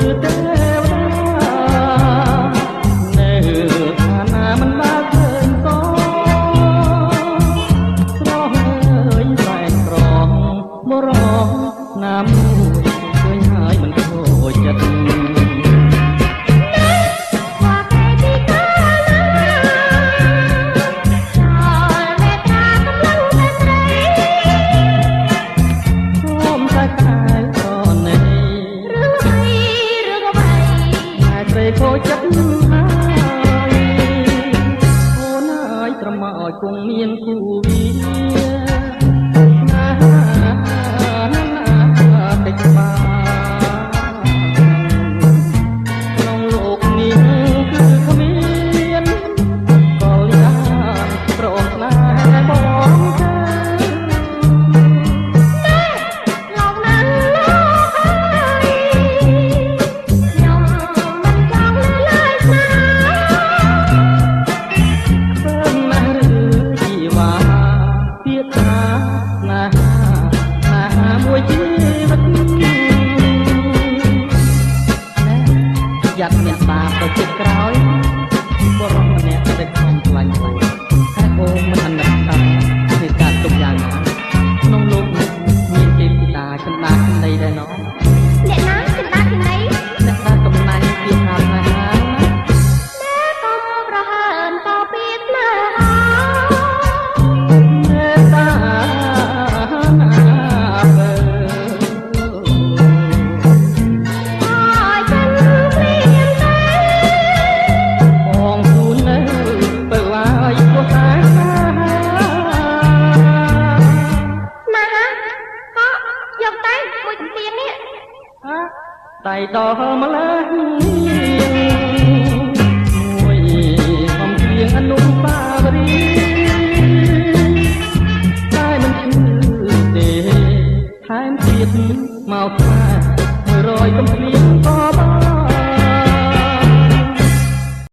ឬទេវតានៅខាងណាមិនបានឃើញតស្រស់អើយតែក្រងមរងណាមួយឃើញហើយមិនខូចចិត្តខូចចិត្តហើយអូនហើយត្រមឲ្យគង់មានគូវាណាតិចបាក្នុងលោកនេះគឺគ្មានក៏យ៉ាងប្រងស្នេហ៍បងចាយ៉ាត់មានបាបទៅជិតក្រោយបរោះម្នាក់ទៅខំខ្លាញ់តែអូនមិនអាណិតថាគឺការទុកយ៉ាងណាក្នុងលោកនេះមានទេពធីតាចិន្តាចិន្តីដែរណោះអ្នកណាចិន្តាចិន្តីអ្នកណាកំណាញ់ពីហាលណាណាអ្នកកុំប្រហើនក៏ពីស្នេហាអ្នកតាតៃដល់ម្លេះមួយអំពីងអនុស្សាវរីយ៍តែមិនឈឺទេថែមទៀតមក